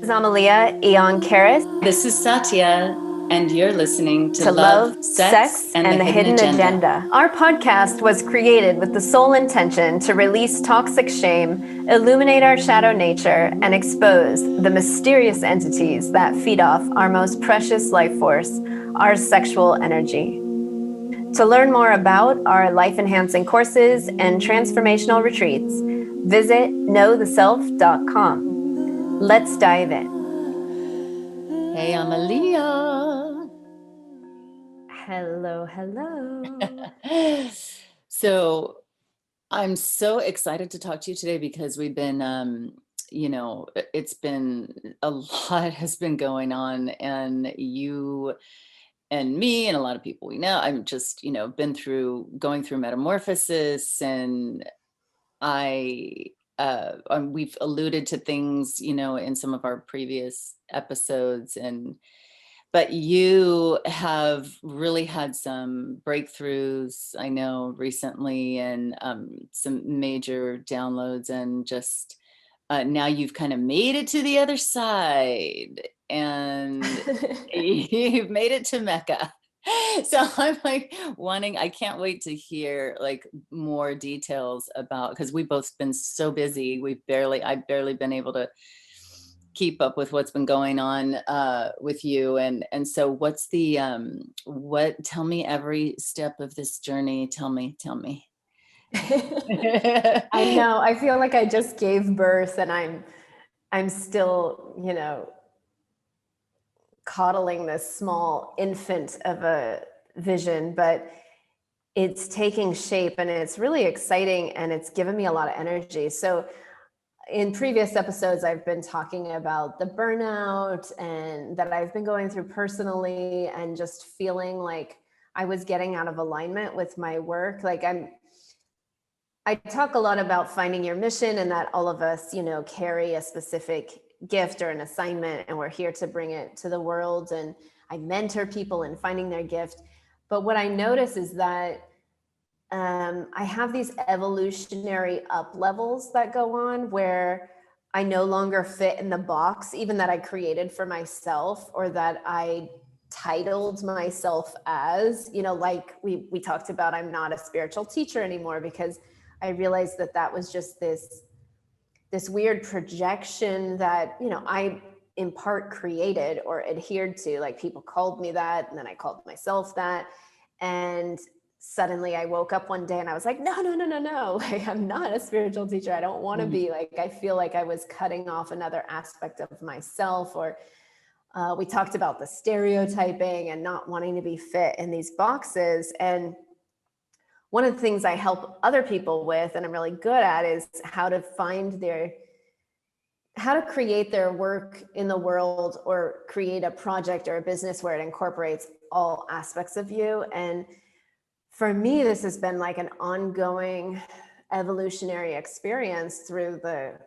is Amelía Karis. This is Satya, and you're listening to Love, Sex, and the Hidden Agenda. Our podcast was created with the sole intention to release toxic shame, illuminate our shadow nature, and expose the mysterious entities that feed off our most precious life force, our sexual energy. To learn more about our life-enhancing courses and transformational retreats, visit knowtheself.com. Let's dive in. Hey, Amelía. Hello, hello. So I'm so excited to talk to you today because we've been, it's been a lot has been going on, and you and me and a lot of people we know, I'm just, going through metamorphosis, and we've alluded to things, in some of our previous episodes, but you have really had some breakthroughs, I know, recently, and some major downloads, and just now you've kind of made it to the other side, and you've made it to Mecca. So I'm like I can't wait to hear like more details about, because we've both been so busy. I've barely been able to keep up with what's been going on with you. And so what's the, tell me every step of this journey. Tell me. I know, I feel like I just gave birth and I'm still, coddling this small infant of a vision, but it's taking shape and it's really exciting and it's given me a lot of energy. So in previous episodes, I've been talking about the burnout and that I've been going through personally, and just feeling like I was getting out of alignment with my work. Like I talk a lot about finding your mission, and that all of us, carry a specific gift or an assignment, and we're here to bring it to the world. And I mentor people in finding their gift. But what I notice is that I have these evolutionary up levels that go on where I no longer fit in the box, even that I created for myself, or that I titled myself as, like we talked about, I'm not a spiritual teacher anymore, because I realized that was just this weird projection that, I in part created or adhered to. Like people called me that, and then I called myself that. And suddenly I woke up one day and I was like, no. Like, I'm not a spiritual teacher. I don't want to be. Like, I feel like I was cutting off another aspect of myself. Or we talked about the stereotyping and not wanting to be fit in these boxes. And one of the things I help other people with, and I'm really good at, is how to create their work in the world, or create a project or a business where it incorporates all aspects of you. And for me, this has been like an ongoing evolutionary experience through the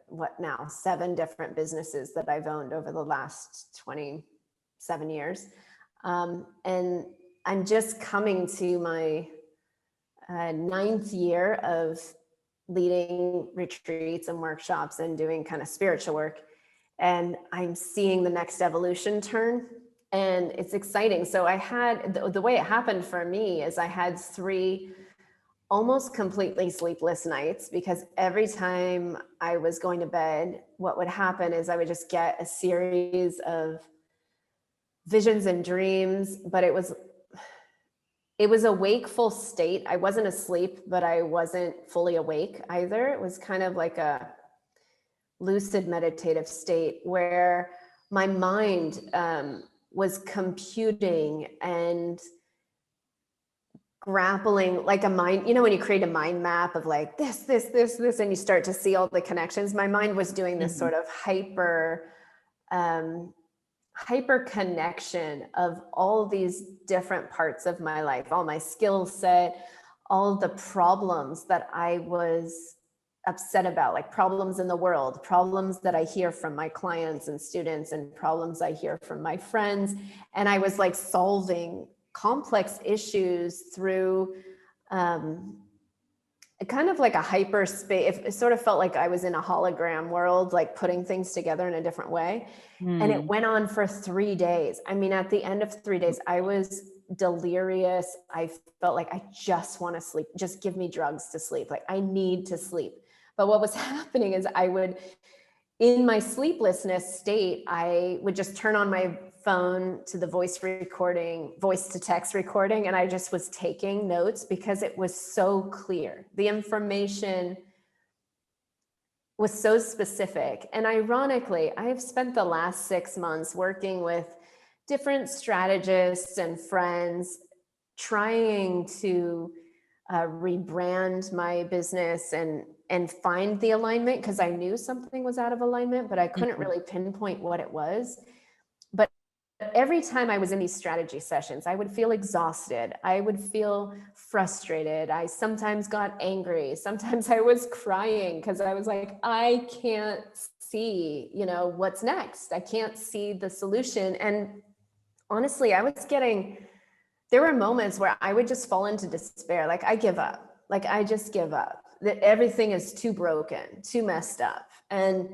7 different businesses that I've owned over the last 27 years. And I'm just coming to my 9th year of leading retreats and workshops and doing kind of spiritual work. And I'm seeing the next evolution turn. And it's exciting. So I had, the way it happened for me is I had 3 almost completely sleepless nights, because every time I was going to bed, what would happen is I would just get a series of visions and dreams, but it was a wakeful state. I wasn't asleep, but I wasn't fully awake either. It was kind of like a lucid meditative state where my mind was computing and grappling, like a mind, when you create a mind map of like this, and you start to see all the connections. My mind was doing this sort of hyper connection of all these different parts of my life, all my skill set, all the problems that I was upset about, like problems in the world, problems that I hear from my clients and students, and problems I hear from my friends. And I was like solving complex issues through kind of like a hyperspace. It sort of felt like I was in a hologram world, like putting things together in a different way. And it went on for 3 days. I mean, at the end of 3 days, I was delirious. I felt like I just want to sleep. Just give me drugs to sleep. Like I need to sleep. But what was happening is in my sleeplessness state, I would just turn on my phone to the voice to text recording, and I just was taking notes because it was so clear. The information was so specific. And ironically, I have spent the last 6 months working with different strategists and friends, trying to rebrand my business and find the alignment, because I knew something was out of alignment, but I couldn't really pinpoint what it was. But every time I was in these strategy sessions, I would feel exhausted. I would feel frustrated. I sometimes got angry. Sometimes I was crying because I was like, I can't see, what's next. I can't see the solution. And honestly, there were moments where I would just fall into despair. Like I give up. Like I just give up. That everything is too broken, too messed up. And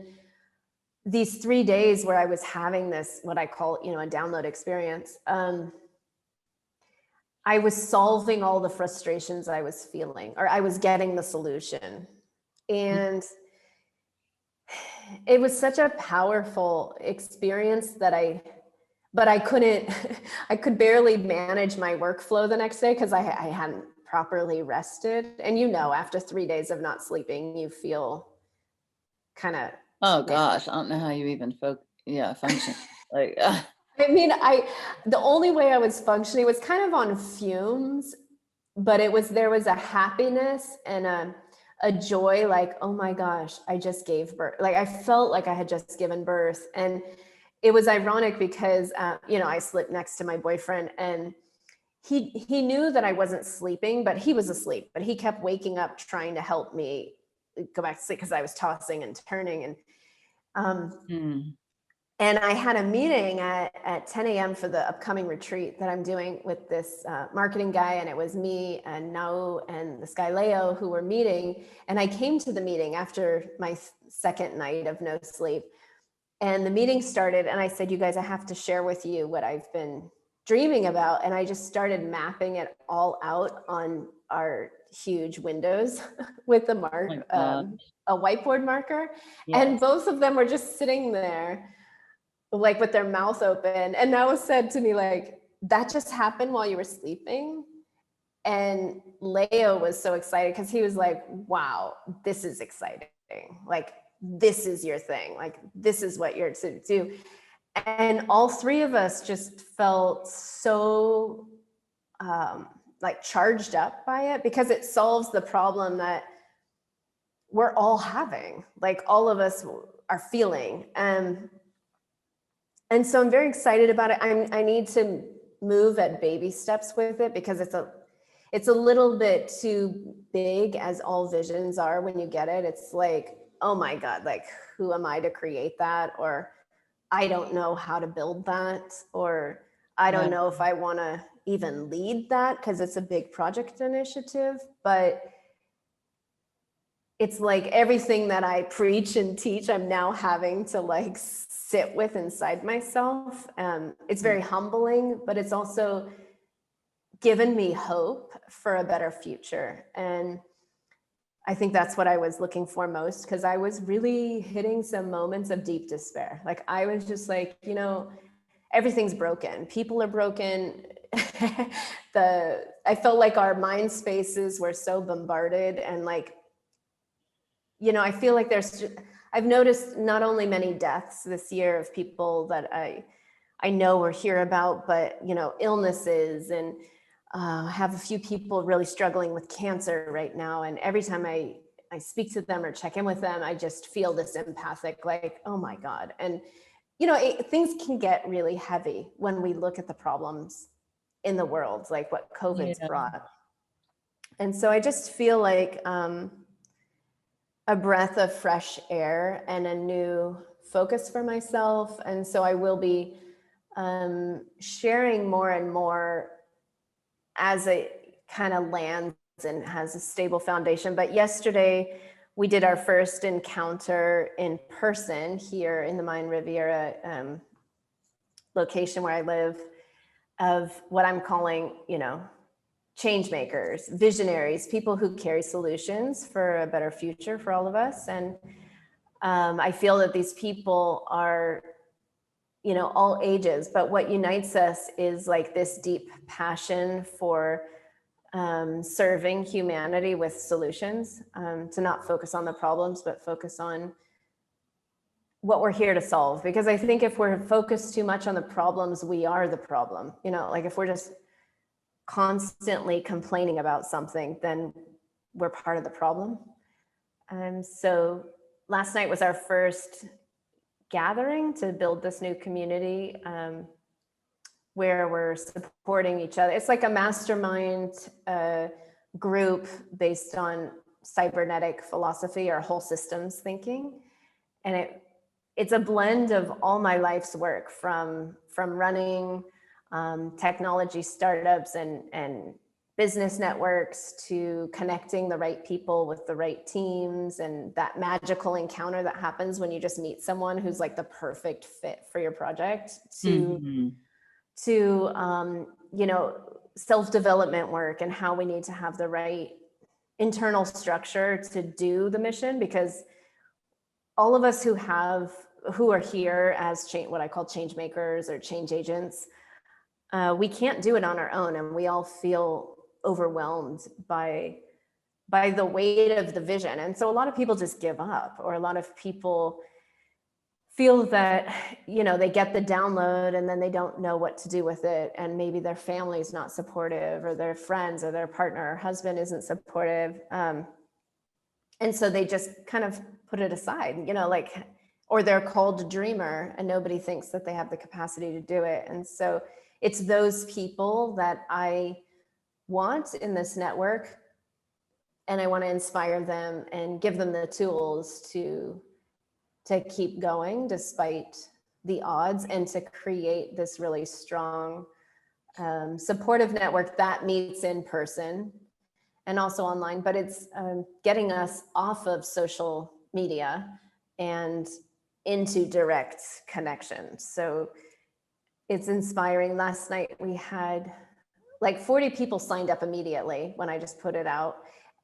these 3 days where I was having this, what I call, a download experience, I was solving all the frustrations I was feeling, or I was getting the solution. And it was such a powerful experience but I couldn't, I could barely manage my workflow the next day because I hadn't properly rested. And after 3 days of not sleeping, you feel kind of. Oh gosh, I don't know how you even function. Like, I mean, the only way I was functioning was kind of on fumes, but there was a happiness and a joy, like, oh my gosh, I just gave birth. Like I felt like I had just given birth. And it was ironic because, I slept next to my boyfriend, and he knew that I wasn't sleeping, but he was asleep, but he kept waking up trying to help me go back to sleep because I was tossing and turning. And I had a meeting at 10 a.m. for the upcoming retreat that I'm doing with this marketing guy. And it was me and Nau and this guy, Leo, who were meeting. And I came to the meeting after my second night of no sleep. And the meeting started, and I said, you guys, I have to share with you what I've been dreaming about. And I just started mapping it all out on our huge windows with a whiteboard marker. Yes. And both of them were just sitting there, like with their mouth open. And Noah said to me, like, that just happened while you were sleeping. And Leo was so excited because he was like, wow, this is exciting. Like, this is your thing. Like, this is what you're to do. And all three of us just felt so like charged up by it, because it solves the problem that we're all having, like all of us are feeling. And so I'm very excited about it. I need to move at baby steps with it, because it's a little bit too big, as all visions are when you get it. It's like, oh my God, like, who am I to create that? Or I don't know how to build that, or I don't know if I want to even lead that, because it's a big project initiative. But it's like everything that I preach and teach, I'm now having to like sit with inside myself. It's very humbling, but it's also given me hope for a better future. And I think that's what I was looking for most, because I was really hitting some moments of deep despair. Like I was just like, everything's broken. People are broken. I felt like our mind spaces were so bombarded, and like, I feel like I've noticed not only many deaths this year of people that I know or hear about, but, illnesses, and have a few people really struggling with cancer right now. And every time I speak to them or check in with them, I just feel this empathic, like, oh my God. And, things can get really heavy when we look at the problems in the world, like what COVID's brought. And so I just feel like a breath of fresh air and a new focus for myself. And so I will be sharing more and more as it kind of lands and has a stable foundation. But yesterday we did our first encounter in person here in the Mayan Riviera location where I live, of what I'm calling, changemakers, visionaries, people who carry solutions for a better future for all of us. And I feel that these people are, all ages, but what unites us is like this deep passion for serving humanity with solutions, to not focus on the problems, but focus on what we're here to solve. Because I think if we're focused too much on the problems, we are the problem. Like if we're just constantly complaining about something, then we're part of the problem. So last night was our first gathering to build this new community, where we're supporting each other. It's like a mastermind group based on cybernetic philosophy or whole systems thinking. And it's a blend of all my life's work, from running technology startups and business networks, to connecting the right people with the right teams, and that magical encounter that happens when you just meet someone who's like the perfect fit for your project, to self-development work and how we need to have the right internal structure to do the mission. Because all of us who are here as what I call change makers or change agents, we can't do it on our own, and we all feel overwhelmed by the weight of the vision. And so a lot of people just give up, or a lot of people feel that, they get the download and then they don't know what to do with it. And maybe their family's not supportive, or their friends or their partner or husband isn't supportive. And so they just kind of put it aside, or they're called a dreamer and nobody thinks that they have the capacity to do it. And so it's those people that I want in this network. And I want to inspire them and give them the tools to keep going despite the odds, and to create this really strong, supportive network that meets in person and also online. But it's getting us off of social media and into direct connection. So it's inspiring. Last night we had like 40 people signed up immediately when I just put it out.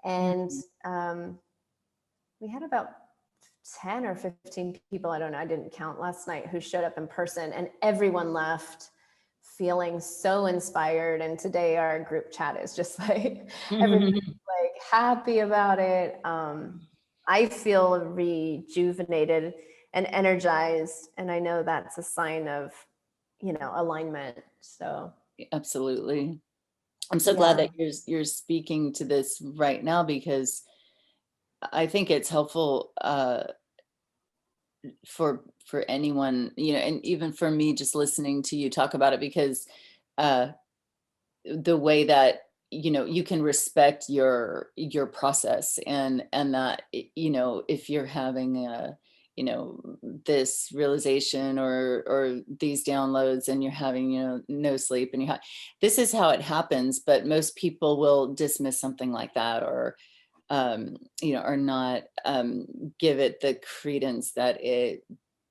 And we had about 10 or 15 people, I don't know, I didn't count last night, who showed up in person, and everyone left feeling so inspired. And today our group chat is just like, everybody's like happy about it. I feel rejuvenated and energized, and I know that's a sign of, alignment. So absolutely. I'm so glad that you're speaking to this right now, because I think it's helpful for anyone, and even for me, just listening to you talk about it, because the way that you can respect your process, and that if you're having this realization or these downloads, and you're having no sleep, and this is how it happens. But most people will dismiss something like that, or or not give it the credence that it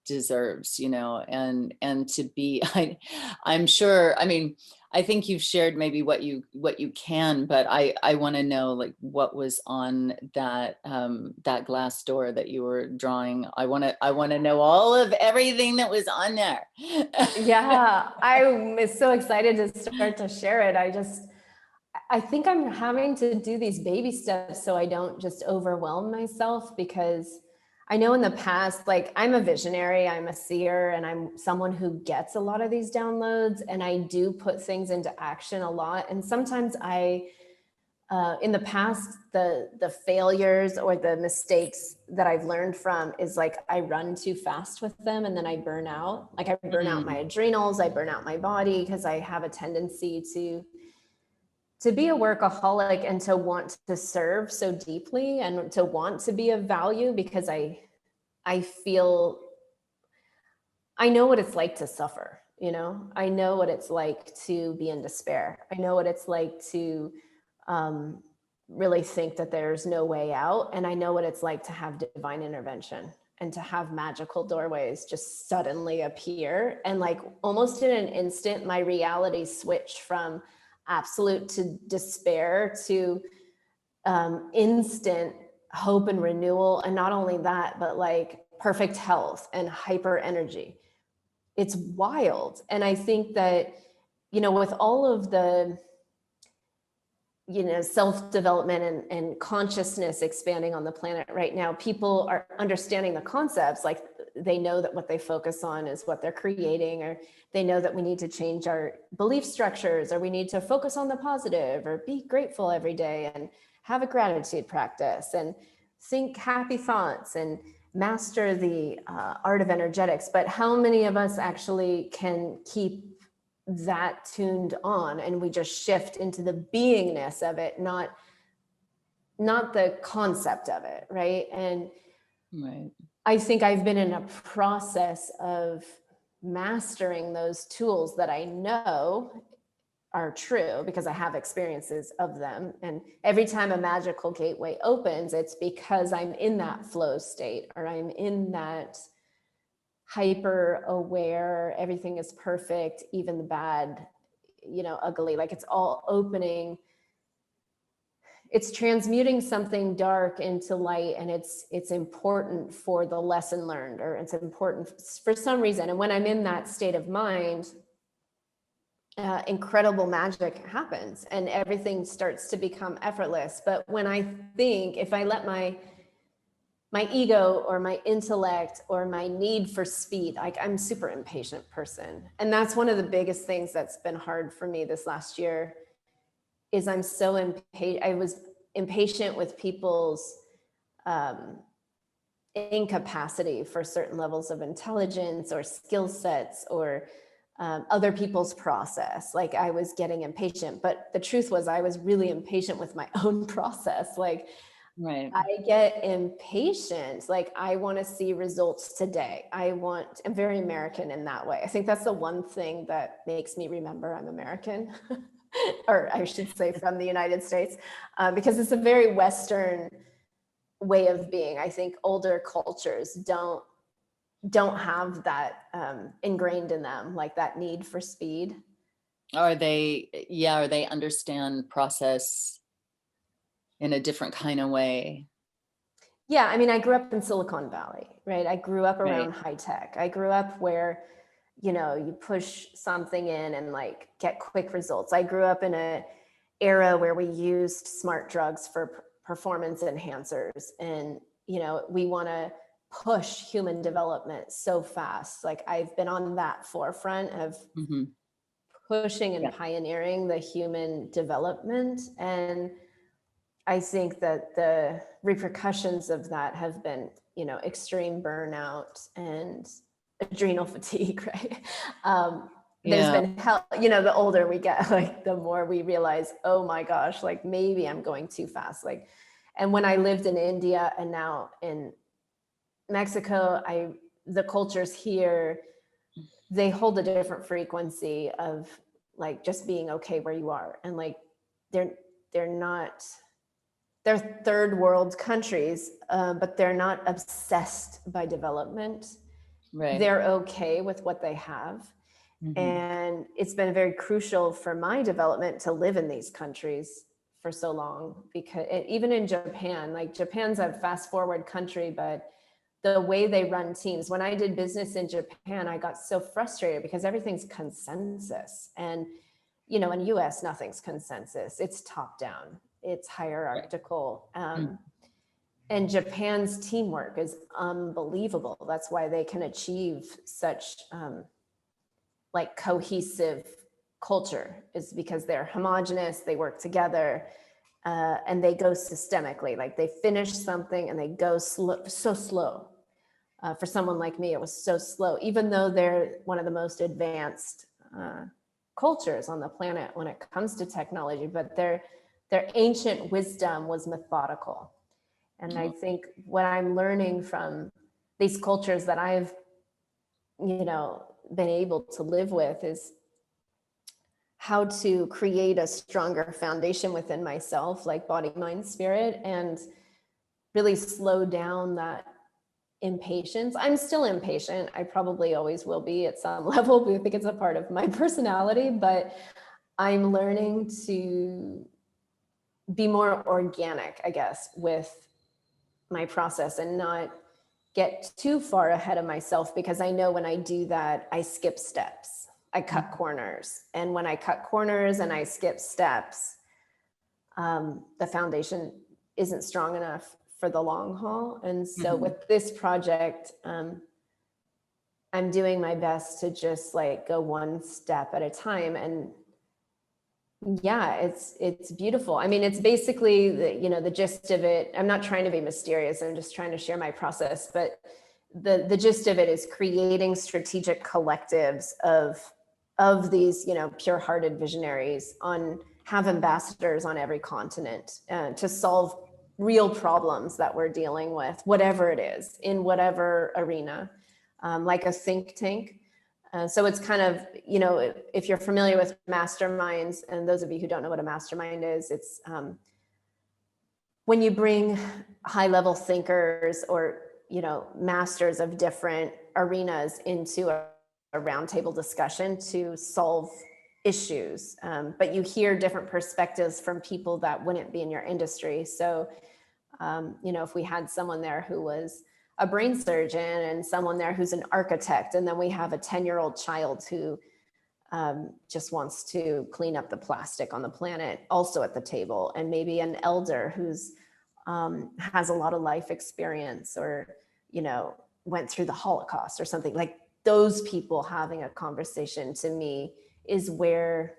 deserves, and to be, I'm sure, I think you've shared maybe what you can, but I want to know, like, what was on that that glass door that you were drawing. I want to know all of everything that was on there. Yeah, I'm so excited to start to share it. I think I'm having to do these baby steps so I don't just overwhelm myself, because I know in the past, like, I'm a visionary, I'm a seer, and I'm someone who gets a lot of these downloads, and I do put things into action a lot. And sometimes in the past, the failures or the mistakes that I've learned from is like, I run too fast with them and then I burn out. Like, I burn out my adrenals, I burn out my body, because I have a tendency to be a workaholic and to want to serve so deeply and to want to be of value, because I feel, I know what it's like to suffer, I know what it's like to be in despair. I know what it's like to really think that there's no way out. And I know what it's like to have divine intervention and to have magical doorways just suddenly appear. And like almost in an instant, my reality switched from absolute to despair to instant hope and renewal. And not only that, but like perfect health and hyper energy. It's wild. And I think that, you know, with all of the, you know, self-development and consciousness expanding on the planet right now, people are understanding the concepts. Like they know that what they focus on is what they're creating, or they know that we need to change our belief structures, or we need to focus on the positive, or be grateful every day and have a gratitude practice and think happy thoughts and master the art of energetics. But how many of us actually can keep that tuned on, and we just shift into the beingness of it, not the concept of it, right? And Right. I think I've been in a process of mastering those tools that I know are true because I have experiences of them. And every time a magical gateway opens, it's because I'm in that flow state, or I'm in that hyper aware, everything is perfect, even the bad, you know, ugly, like it's all opening. It's transmuting something dark into light, and it's important for the lesson learned, or it's important for some reason. And when I'm in that state of mind, incredible magic happens and everything starts to become effortless. But when I think, if I let my ego or my intellect or my need for speed, like I'm a super impatient person. And that's one of the biggest things that's been hard for me this last year, is I'm so impatient. I was impatient with people's incapacity for certain levels of intelligence or skill sets, or other people's process. Like I was getting impatient, but the truth was I was really impatient with my own process. Like Right. I get impatient. Like I want to see results today. I'm very American in that way. I think that's the one thing that makes me remember I'm American, or I should say from the United States, because it's a very Western way of being. I think older cultures don't have that ingrained in them, like that need for speed. Or they understand process in a different kind of way. Yeah, I mean, I grew up in Silicon Valley, right? I grew up Right. around high tech. I grew up where, you know, you push something in and like get quick results. I grew up in a era where we used smart drugs for performance enhancers, and, you know, we want to push human development so fast. Like I've been on that forefront of Mm-hmm. pushing and Yeah. pioneering the human development. And I think that the repercussions of that have been, you know, extreme burnout and adrenal fatigue, right? There's Yeah. been hell, you know, the older we get, like the more we realize, oh my gosh, like maybe I'm going too fast. Like, and when I lived in India and now in Mexico, the cultures here, they hold a different frequency of like just being okay where you are. And like, they're not, they're third world countries, but they're not obsessed by development. Right. They're okay with what they have. Mm-hmm. And it's been very crucial for my development to live in these countries for so long, because even in Japan, like Japan's a fast forward country, but the way they run teams, when I did business in Japan, I got so frustrated because everything's consensus. And, you know, in US, nothing's consensus. It's top down, it's hierarchical. And Japan's teamwork is unbelievable. That's why they can achieve such like cohesive culture, is because they're homogenous, they work together, and they go systemically. Like they finish something and they go so slow. For someone like me, it was so slow, even though they're one of the most advanced cultures on the planet when it comes to technology, but their ancient wisdom was methodical. And I think what I'm learning from these cultures that I've, you know, been able to live with is how to create a stronger foundation within myself, like body, mind, spirit, and really slow down that impatience. I'm still impatient. I probably always will be at some level. I think it's a part of my personality, but I'm learning to be more organic, I guess, with my process and not get too far ahead of myself, because I know when I do that, I skip steps. I cut corners. And when I cut corners and I skip steps, the foundation isn't strong enough for the long haul. And so with this project, I'm doing my best to just like go one step at a time. And yeah, it's beautiful. I mean, it's basically the gist of it. I'm not trying to be mysterious. I'm just trying to share my process, but the gist of it is creating strategic collectives of these, pure-hearted visionaries have ambassadors on every continent to solve real problems that we're dealing with, whatever it is, in whatever arena, like a think tank. So it's kind of, if you're familiar with masterminds, and those of you who don't know what a mastermind is, it's when you bring high-level thinkers or, masters of different arenas into a roundtable discussion to solve issues. But you hear different perspectives from people that wouldn't be in your industry. So, if we had someone there who was a brain surgeon and someone there who's an architect, and then we have a 10-year-old child who just wants to clean up the plastic on the planet also at the table, and maybe an elder who's has a lot of life experience, or went through the Holocaust or something. Like, those people having a conversation, to me, is where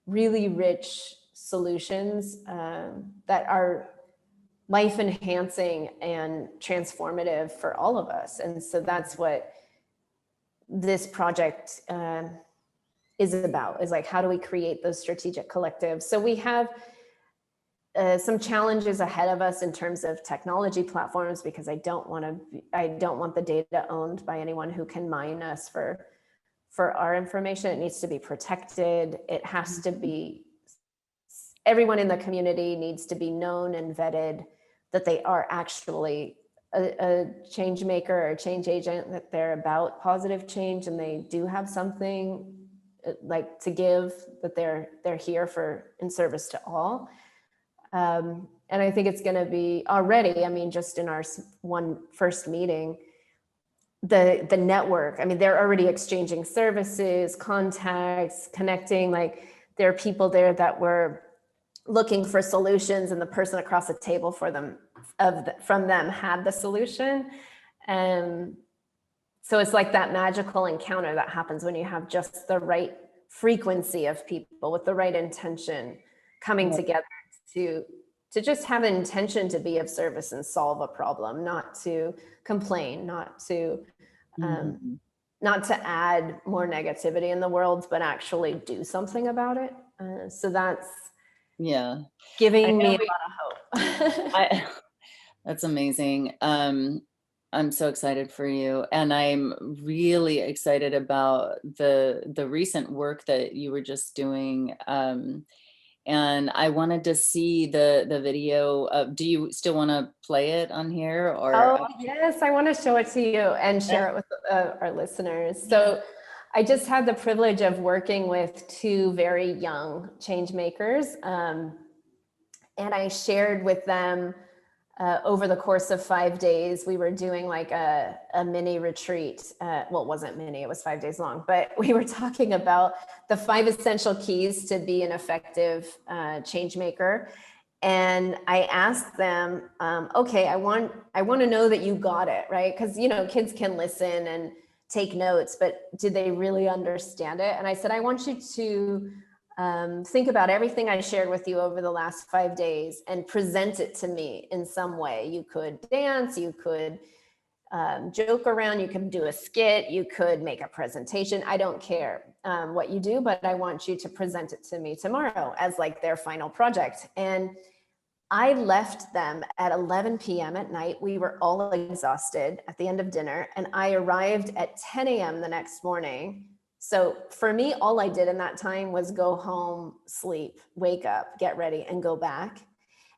really rich solutions that are life enhancing and transformative for all of us. And so that's what this project is about, is like, how do we create those strategic collectives? So we have some challenges ahead of us in terms of technology platforms, because I don't want the data owned by anyone who can mine us for our information. It needs to be protected. It has to be, everyone in the community needs to be known and vetted that they are actually a change maker or a change agent, that they're about positive change and they do have something like to give, that they're here for in service to all. And I think it's going to be already, I mean, just in our first meeting, the network, I mean, they're already exchanging services, contacts, connecting. Like, there are people there that were looking for solutions, and the person across the table from them had the solution. And so it's like that magical encounter that happens when you have just the right frequency of people with the right intention coming together to just have an intention to be of service and solve a problem, not to complain, not to add more negativity in the world, but actually do something about it. So that's giving me a lot of hope. That's amazing. I'm so excited for you, and I'm really excited about the recent work that you were just doing. And I wanted to see the video. Do you still want to play it on here? Or oh yes, I want to show it to you and share it with our listeners. So I just had the privilege of working with two very young change makers, and I shared with them over the course of 5 days. We were doing like a mini retreat. Well, it wasn't mini, it was 5 days long, but we were talking about the 5 essential keys to be an effective change maker. And I asked them, okay, I want to know that you got it, right? Because, kids can listen and take notes, but did they really understand it? And I said, I want you to think about everything I shared with you over the last 5 days and present it to me in some way. You could dance, you could joke around, you could do a skit, you could make a presentation. I don't care what you do, but I want you to present it to me tomorrow as like their final project. And I left them at 11 p.m. at night. We were all exhausted at the end of dinner, and I arrived at 10 a.m. the next morning So for me, all I did in that time was go home, sleep, wake up, get ready, and go back.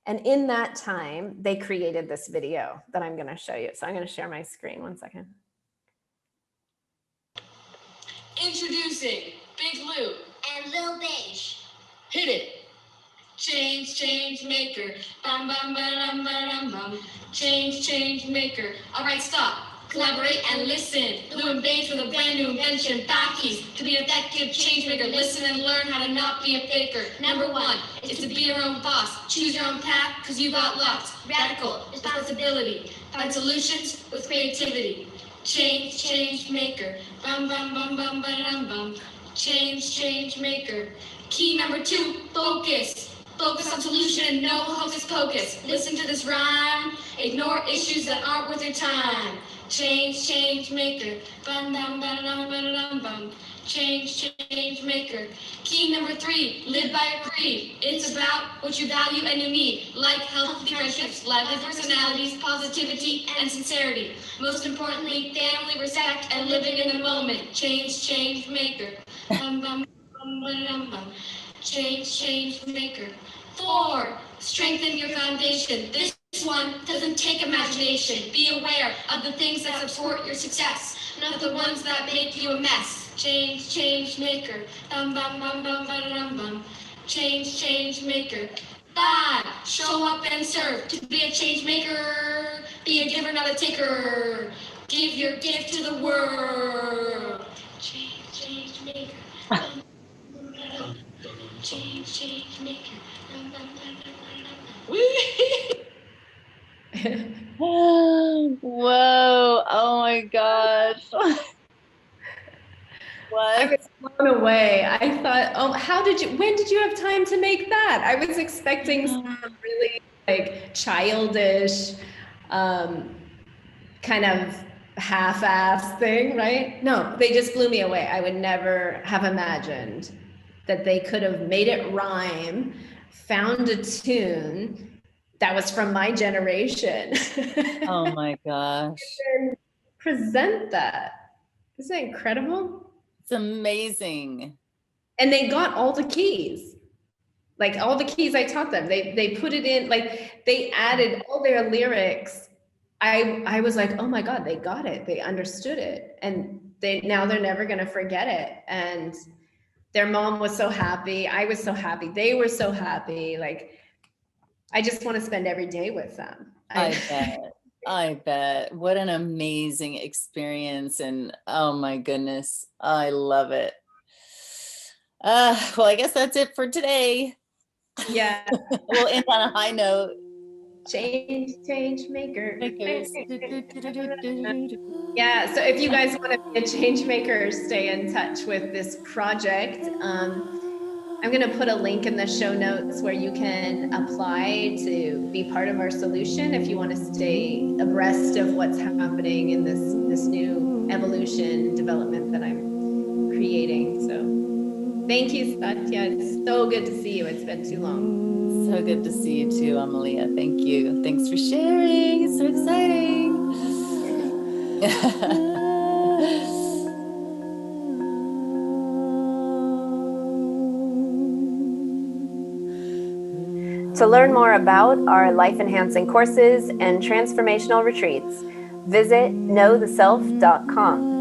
And in that time, they created this video that I'm going to show you. So I'm going to share my screen. One second. Introducing Big Lou and Lil Beige. Hit it. Changemaker. Bum bum bum bum bum. Changemaker. All right, stop. Collaborate and listen. Lou and Beige with a brand new invention. Backies to be an effective changemaker. Listen and learn how to not be a faker. Number one is to be your own boss. Choose your own path because you got lost. Radical responsibility. Find solutions with creativity. Changemaker. Bum bum bum bum bum bum. Changemaker. Key number two, focus. Focus on solution and no hocus pocus. Listen to this rhyme. Ignore issues that aren't worth your time. Changemaker. Bum bum bum bum bum bum. Changemaker. Key number three, live by a creed. It's about what you value and you need, like healthy friendships, lively personalities, positivity, and sincerity. Most importantly, family, respect, and living in the moment. Changemaker. Bum bum bum bum bum. Changemaker. 4, strengthen your foundation. This one doesn't take imagination. Be aware of the things that support your success, not the ones that make you a mess. Changemaker. Bum bum bum bum bum bum. Changemaker. 5, show up and serve. To be a change maker, be a giver, not a taker. Give your gift to the world. Changemaker. Changemaker. Whoa. Oh my gosh. I What? was blown away. I thought, oh, when did you have time to make that? I was expecting some really like childish, kind of half-ass thing, right? No, they just blew me away. I would never have imagined that they could have made it rhyme, found a tune that was from my generation. Oh my gosh. And present that. Isn't that incredible? It's amazing. And they got all the keys. Like all the keys I taught them. They put it in, like they added all their lyrics. I was like, oh my God, they got it. They understood it. And now they're never gonna forget it. And their mom was so happy. I was so happy. They were so happy. Like, I just want to spend every day with them. I bet. What an amazing experience. And oh my goodness, I love it. Well, I guess that's it for today. Yeah. We'll end on a high note. Changemaker. Makers. Yeah, so if you guys want to be a change maker, stay in touch with this project. I'm going to put a link in the show notes where you can apply to be part of our solution if you want to stay abreast of what's happening in this new evolution development that I'm creating. So thank you, Satya. It's so good to see you. It's been too long. So good to see you too, Amelía. Thank you. Thanks for sharing. It's so exciting. To learn more about our life-enhancing courses and transformational retreats, visit knowtheself.com.